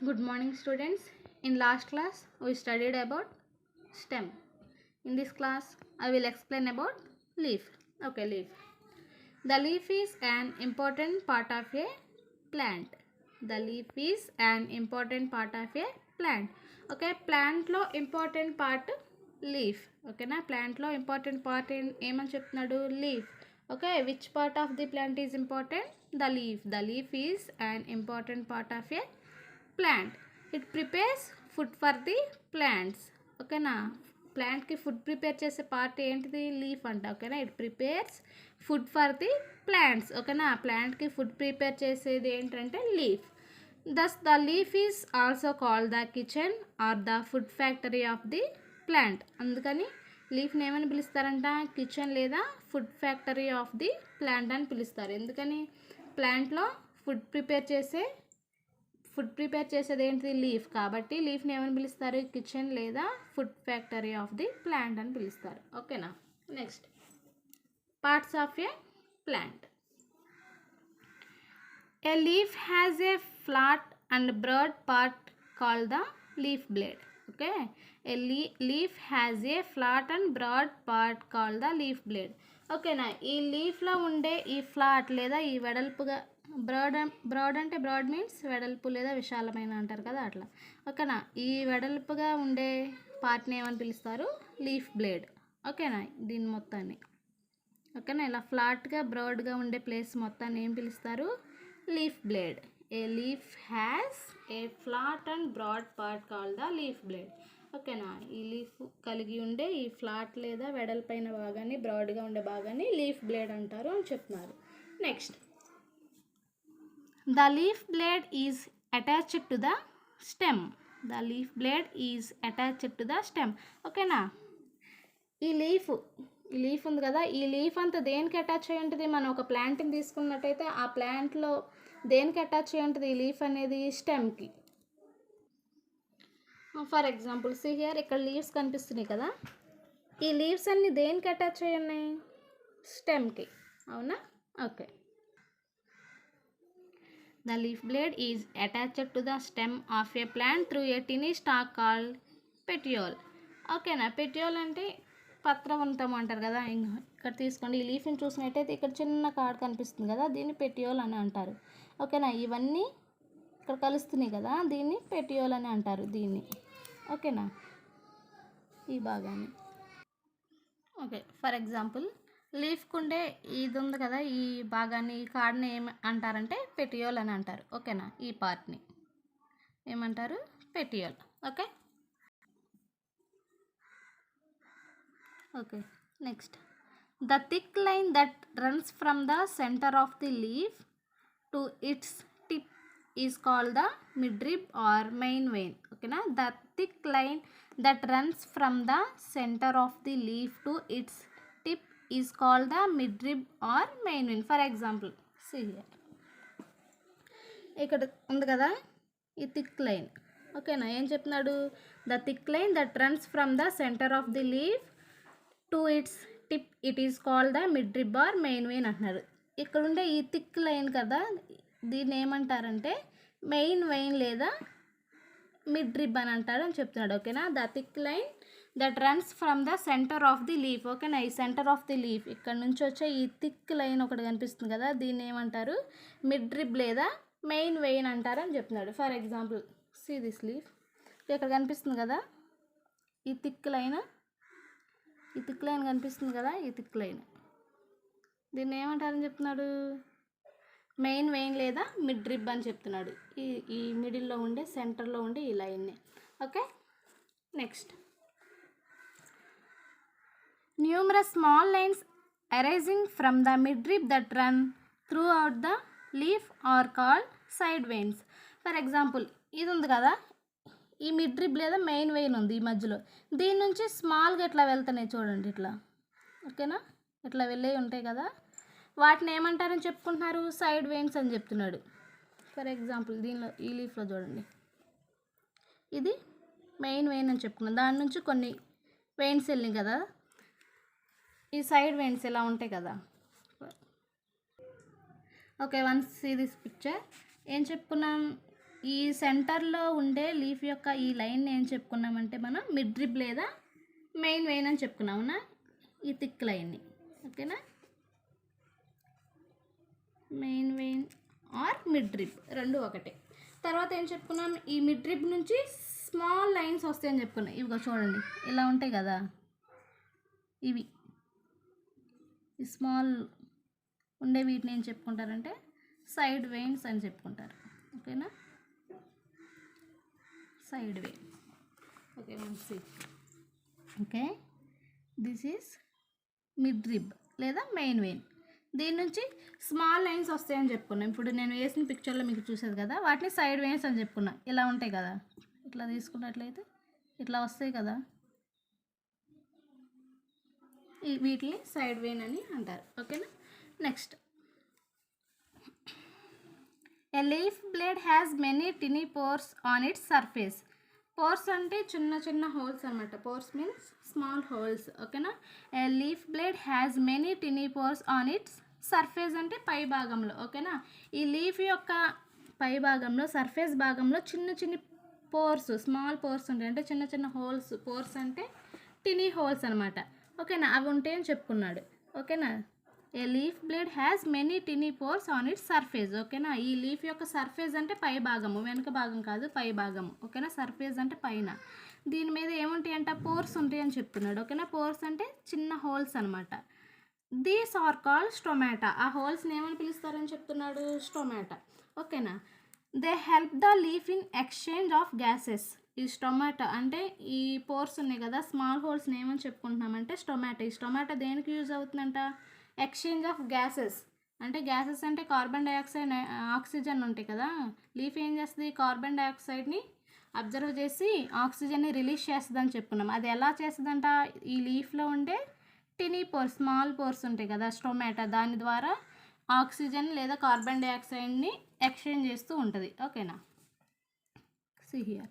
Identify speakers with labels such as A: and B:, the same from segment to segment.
A: Good morning, students. In last class, we studied about stem. In this class, I will explain about leaf. Okay, leaf. The leaf is an important part of a plant. The leaf is an important part of a plant. Okay, plant lo important part leaf. Okay na, plant lo important part ఏమని చెప్తున్నాడు leaf. Okay, which part of the plant is important? The leaf. The leaf is an important part of a plant. It prepares food for the plants. ఓకేనా, ప్లాంట్కి food prepare చేసే part ఏంటిది? Leaf అంట. ఓకేనా, it prepares food for the plants. ఓకేనా, ప్లాంట్కి food prepare చేసేది ఏంటంటే leaf. Thus the leaf is also called the kitchen or the food factory of the plant. అందుకని లీఫ్ని ఏమని పిలుస్తారంట? కిచెన్ లేదా food factory of the plant అని పిలుస్తారు. ఎందుకని? ప్లాంట్లో ఫుడ్ ప్రిపేర్ చేసేది ఏంటిది? లీఫ్. కాబట్టి లీఫ్ని ఏమని పిలుస్తారు? కిచెన్ లేదా food factory of the plant అని పిలుస్తారు. ఓకేనా, next parts of a plant. A leaf has a flat and broad part called the leaf blade. Okay, a leaf has a flat and broad part called the leaf blade. ఓకేనా, ఈ లీఫ్లో ఉండే ఈ flat లేదా ఈ వెడల్పుగా, broad అంటే broad means వెడల్పు లేదా విశాలమైన అంటారు కదా, అట్లా. ఓకేనా, ఈ వెడల్పుగా ఉండే పార్ట్ని ఏమని పిలుస్తారు? Leaf blade. ఓకేనా, దీని మొత్తాన్ని. ఓకేనా, ఇలా ఫ్లాట్గా బ్రాడ్గా ఉండే ప్లేస్ మొత్తాన్ని ఏం పిలుస్తారు? Leaf blade. A leaf has a flat and broad part called the leaf blade. ఓకేనా, ఈ లీఫ్ కలిగి ఉండే ఈ ఫ్లాట్ లేదా వెడల్పైన భాగాన్ని, బ్రాడ్గా ఉండే భాగాన్ని లీఫ్ బ్లేడ్ అంటారు అని చెప్తున్నారు. Next, the leaf blade is attached to the stem. The leaf blade is attached to the stem. ఓకేనా, ఈ లీఫ్ ఉంది కదా, ఈ లీఫ్ అంతా దేనికి అటాచ్ అయి ఉంటుంది? మనం ఒక ప్లాంట్ని తీసుకున్నట్టయితే ఆ ప్లాంట్లో దేనికి అటాచ్ అయి ఉంటుంది ఈ లీఫ్ అనేది? స్టెమ్కి. ఫర్ ఎగ్జాంపుల్ సీ హియర్, ఇక్కడ లీవ్స్ కనిపిస్తున్నాయి కదా, ఈ లీవ్స్ అన్నీ దేనికి అటాచ్ అయి ఉన్నాయి? స్టెమ్కి. అవునా? Okay. The leaf blade is attached to the stem of a plant through a tiny stalk called petiole. ఓకేనా, petiole అంటే పత్రవంతం అంటారు కదా. ఇక్కడ తీసుకోండి, ఈ లీఫ్ని చూసినట్టయితే ఇక్కడ చిన్న కార్డ్ కనిపిస్తుంది కదా, దీన్ని petiole అని అంటారు. ఓకేనా, ఇవన్నీ ఇక్కడ కలుస్తున్నాయి కదా, దీన్ని petiole అని అంటారు దీన్ని. ఓకేనా, ఈ భాగాన్ని. ఓకే, ఫర్ ఎగ్జాంపుల్ లీఫ్కి ఉండే ఇది ఉంది కదా, ఈ భాగాన్ని, ఈ కార్డ్ని ఏమి అంటారంటే పెటియోల్ అని అంటారు. ఓకేనా, ఈ పార్ట్ని ఏమంటారు? Petiole. Okay. Okay, next, the thick line that runs from the centre of the leaf to its tip is called the midrib or main vein. ఓకేనా, the thick line that runs from the centre of the leaf to its tip is called the midrib or main vein. For example see here, ఇక్కడ ఉంది కదా ఈ thick line. ఓకేనా, ఏం చెప్తున్నాడు? The thick line that runs from the centre of the leaf to its tip it is called the midrib or main vein అంటున్నారు. ఇక్కడ ఉండే ఈ థిక్ లైన్ కదా, దీన్ని ఏమంటారంటే మెయిన్ వెయిన్ లేదా మిడ్రిబ్ అని అంటారు అని చెప్తున్నాడు. ఓకేనా, the thick line that runs from the centre of the leaf. ఓకేనా, ఈ సెంటర్ ఆఫ్ ది లీఫ్ ఇక్కడ నుంచి వచ్చే ఈ థిక్ లైన్ ఒకటి కనిపిస్తుంది కదా, దీన్ని ఏమంటారు? మిడ్రిబ్ లేదా మెయిన్ వెయిన్ అంటారు అని చెప్తున్నాడు. For example see this leaf, ఇక్కడ కనిపిస్తుంది కదా ఈ థిక్ లైన్ కనిపిస్తుంది కదా, ఈ థిక్ లైన్, దీన్ని ఏమంటారని చెప్తున్నాడు? మెయిన్ వెయిన్ లేదా మిడ్రిబ్ అని చెప్తున్నాడు. ఈ మిడిల్లో ఉండే, సెంటర్లో ఉండే ఈ లైన్ని. Okay, next, numerous small lines arising from the midrib that run throughout the leaf are called side veins. For example ఇది ఉంది కదా, ఈ మిడ్రిబ్ లేదా మెయిన్ వెయిన్ ఉంది ఈ మధ్యలో, దీని నుంచి స్మాల్గా ఇట్లా వెళ్తున్నాయి చూడండి, ఇట్లా. ఓకేనా, ఇట్లా వెళ్ళే ఉంటాయి కదా, వాటిని ఏమంటారని చెప్పుకుంటున్నారు? సైడ్ వెయిన్స్ అని చెప్తున్నాడు. ఫర్ ఎగ్జాంపుల్ దీనిలో ఈ లీఫ్లో చూడండి, ఇది మెయిన్ వెయిన్ అని చెప్పుకున్నాం, దాని నుంచి కొన్ని వెయిన్స్ వెళ్ళినాయి కదా, ఈ సైడ్ వెయిన్స్ ఎలా ఉంటాయి కదా. Okay, once see this picture, ఏం చెప్పుకున్నాం? ఈ సెంటర్లో ఉండే లీఫ్ యొక్క ఈ లైన్ ఏం చెప్పుకున్నామంటే మనం మిడ్ రిబ్ లేదా మెయిన్ వెయిన్ అని చెప్పుకున్నామునా, ఈ థిక్ లైన్ని. ఓకేనా, main vein or mid rib రెండు ఒకటే. తర్వాత ఏం చెప్పుకున్నాం, ఈ మిడ్ రిబ్ నుంచి స్మాల్ లైన్స్ వస్తాయని చెప్పుకున్నాం. ఇవిగో చూడండి, ఇలా ఉంటాయి కదా, ఇవి ఈ స్మాల్ ఉండే వీటిని ఏం చెప్పుకుంటారంటే సైడ్ వెయిన్స్ అని చెప్పుకుంటారు. ఓకేనా, side vein. Okay, okay, this is mid rib లేదా మెయిన్ వెయిన్. దీని నుంచి స్మాల్ లైన్స్ వస్తాయని చెప్పుకున్నాం. ఇప్పుడు నేను వేసిన పిక్చర్లో మీకు చూసేది కదా, వాటిని సైడ్ వెయిన్స్ అని చెప్పుకున్నా. ఇలా ఉంటాయి కదా, ఇట్లా తీసుకున్నట్లయితే ఇట్లా వస్తాయి కదా, వీటిని సైడ్ వెయిన్ అని అంటారు. ఓకేనా, next, a leaf blade has many tiny pores on its surface. Pores అంటే చిన్న చిన్న హోల్స్ అనమాట. Pores means small holes. ఓకేనా, a leaf blade has many tiny pores on its surface అంటే పై భాగంలో. ఓకేనా, ఈ లీఫ్ యొక్క పై భాగంలో సర్ఫేస్ భాగంలో చిన్న చిన్న పోర్స్, స్మాల్ పోర్స్ ఉంటాయి. అంటే చిన్న చిన్న హోల్స్. పోర్స్ అంటే టినీ హోల్స్ అనమాట. ఓకేనా, అవి ఉంటాయని చెప్పుకున్నాడు. ఓకేనా, a leaf blade has many tiny pores on its surface. ఓకేనా, ఈ లీఫ్ యొక్క సర్ఫేస్ అంటే పై భాగము, వెనుక భాగం కాదు, పై భాగము. ఓకేనా, సర్ఫేస్ అంటే పైన. దీని మీద ఏముంటాయి అంటే పోర్స్ ఉంటాయి అని చెప్తున్నాడు. ఓకేనా, పోర్స్ అంటే చిన్న హోల్స్ అనమాట. These are called stomata. ఆ హోల్స్ని ఏమని పిలుస్తారని చెప్తున్నాడు, స్టొమాటా. ఓకేనా, they help the leaf in exchange of gases. ఈ స్టొమాటో అంటే ఈ పోర్స్ ఉన్నాయి కదా, స్మాల్ హోల్స్ని ఏమని చెప్పుకుంటున్నామంటే స్టొమాటో. ఈ స్టొమాటో దేనికి యూజ్ అవుతుందంట, ఎక్స్చేంజ్ ఆఫ్ గ్యాసెస్. అంటే గ్యాసెస్ అంటే కార్బన్ డైఆక్సైడ్, ఆక్సిజన్ ఉంటాయి కదా. లీఫ్ ఏం చేస్తుంది, కార్బన్ డైఆక్సైడ్ని అబ్జర్వ్ చేసి ఆక్సిజన్ని రిలీజ్ చేస్తుంది అని చెప్పుకున్నాం. అది ఎలా చేస్తుందంట, ఈ లీఫ్లో ఉండే టినీ పోర్స్, స్మాల్ పోర్స్ ఉంటాయి కదా, స్టొమాటో, దాని ద్వారా ఆక్సిజన్ లేదా కార్బన్ డైఆక్సైడ్ని ఎక్స్చేంజ్ చేస్తూ ఉంటుంది. ఓకేనా, see here,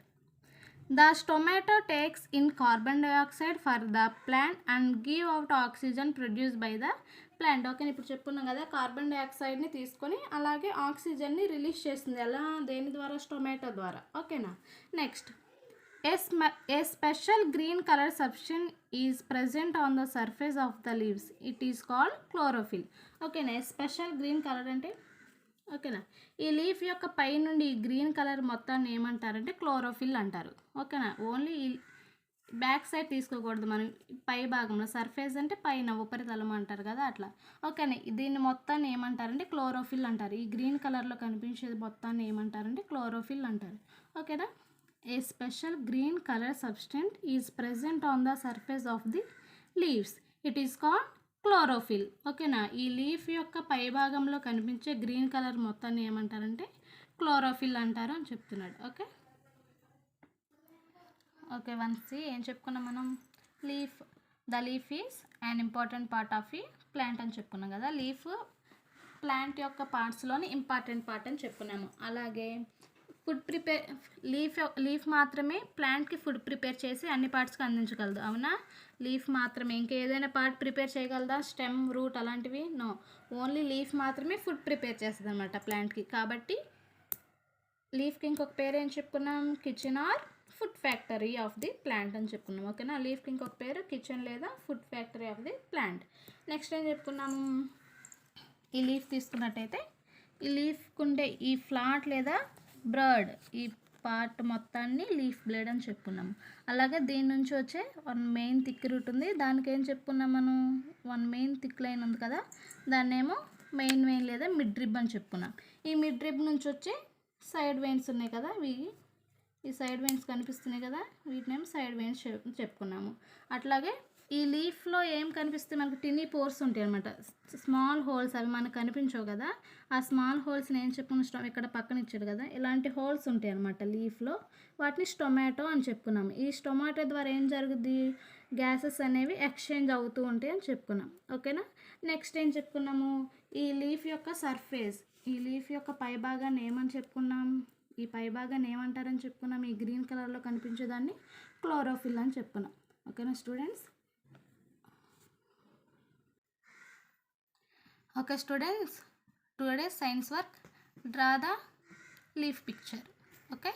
A: the tomato takes in carbon dioxide for the plant and give out oxygen produced by the plant. Okay, ఇప్పుడు చెప్పుకున్నాం కదా, కార్బన్ డైఆక్సైడ్ని తీసుకొని అలాగే ఆక్సిజన్ని రిలీజ్ చేస్తుంది. ఎలా, దేని ద్వారా, టొమాటో ద్వారా. ఓకేనా, next, A special green colour substance is present on the surface of the leaves. It is called chlorophyll. ఓకేనా, స్పెషల్ గ్రీన్ కలర్ అంటే, ఓకేనా, ఈ లీఫ్ యొక్క పై నుండి ఈ గ్రీన్ కలర్ మొత్తాన్ని ఏమంటారంటే క్లోరోఫిల్ అంటారు. ఓకేనా, ఓన్లీ ఈ బ్యాక్ సైడ్ తీసుకోకూడదు మనం, పై భాగంలో. సర్ఫేస్ అంటే పైన, ఉపరితలం అంటారు కదా, అట్లా. ఓకేనా, దీన్ని మొత్తాన్ని ఏమంటారంటే క్లోరోఫిల్ అంటారు. ఈ గ్రీన్ కలర్లో కనిపించేది మొత్తాన్ని ఏమంటారంటే క్లోరోఫిల్ అంటారు. ఓకేనా, a special green colour substance is present on the surface of the leaves. It is called chlorophyll. ఓకేనా, ఈ లీఫ్ యొక్క పై భాగంలో కనిపించే గ్రీన్ కలర్ మొత్తాన్ని ఏమంటారంటే క్లోరోఫిల్ అంటారు అని చెప్తున్నాడు. ఓకే, ఓకే, వన్స్ ఏం చెప్పుకున్నాం మనం, leaf, the leaf is an important part of ఈ ప్లాంట్ అని చెప్పుకున్నాం కదా. లీఫ్ ప్లాంట్ యొక్క పార్ట్స్లోని ఇంపార్టెంట్ పార్ట్ అని చెప్పుకున్నాము. అలాగే ఫుడ్ ప్రిపేర్, లీఫ్ మాత్రమే ప్లాంట్కి ఫుడ్ ప్రిపేర్ చేసి అన్ని పార్ట్స్కి అందించగలదు. అవునా, లీఫ్ మాత్రమే, ఇంకేదైనా పార్ట్ ప్రిపేర్ చేయగలదా, స్టెమ్, రూట్ అలాంటివి? నో, ఓన్లీ లీఫ్ మాత్రమే ఫుడ్ ప్రిపేర్ చేస్తుంది అనమాట ప్లాంట్కి. కాబట్టి లీఫ్కి ఇంకొక పేరు ఏం చెప్పుకున్నాం, kitchen or food factory of the plant అని చెప్పుకున్నాం. ఓకేనా, లీఫ్కి ఇంకొక పేరు కిచెన్ లేదా food factory of the plant. Next ఏం చెప్పుకున్నాము, ఈ లీఫ్ తీసుకున్నట్టయితే ఈ లీఫ్కి ఉండే ఈ ఫ్లాట్ లేదా బ్రడ్, ఈ పార్ట్ మొత్తాన్ని లీఫ్ బ్లేడ్ అని చెప్పుకున్నాము. అలాగే దీని నుంచి వచ్చే వన్ మెయిన్ థిక్ రూట్ ఉంది, దానికి ఏం చెప్పుకున్నాం మనం, వన్ మెయిన్ థిక్ లైన్ ఉంది కదా, దాన్ని ఏమో మెయిన్ వెయిన్ లేదా మిడ్ రిబ్ అని చెప్పుకున్నాం. ఈ మిడ్ రిబ్ నుంచి వచ్చే సైడ్ వెయిన్స్ ఉన్నాయి కదా, ఈ సైడ్ వెయిన్స్ కనిపిస్తున్నాయి కదా, వీటినేమో సైడ్ వెయిన్స్ చెప్పుకున్నాము. అట్లాగే ఈ లీఫ్లో ఏం కనిపిస్తే మనకు టినీ పోర్స్ ఉంటాయి అనమాట, స్మాల్ హోల్స్. అవి మనకు కనిపించవు కదా, ఆ స్మాల్ హోల్స్ని ఏం చెప్పుకున్నాం, ఇక్కడ పక్కన ఇచ్చాడు కదా, ఇలాంటి హోల్స్ ఉంటాయి అనమాట లీఫ్లో, వాటిని స్టొమాటో అని చెప్పుకున్నాము. ఈ స్టొమాటో ద్వారా ఏం జరుగుద్ది, గ్యాసెస్ అనేవి ఎక్స్చేంజ్ అవుతూ ఉంటాయి అని చెప్పుకున్నాం. ఓకేనా, నెక్స్ట్ ఏం చెప్పుకున్నాము, ఈ లీఫ్ యొక్క సర్ఫేస్, ఈ లీఫ్ యొక్క పై భాగాన్ని ఏమని చెప్పుకున్నాం, ఈ పై భాగాన్ని ఏమంటారని చెప్పుకున్నాం, ఈ గ్రీన్ కలర్లో కనిపించేదాన్ని క్లోరోఫిల్ అని చెప్పుకున్నాం. ఓకేనా students. Okay students, today's science work, draw the leaf picture. Okay.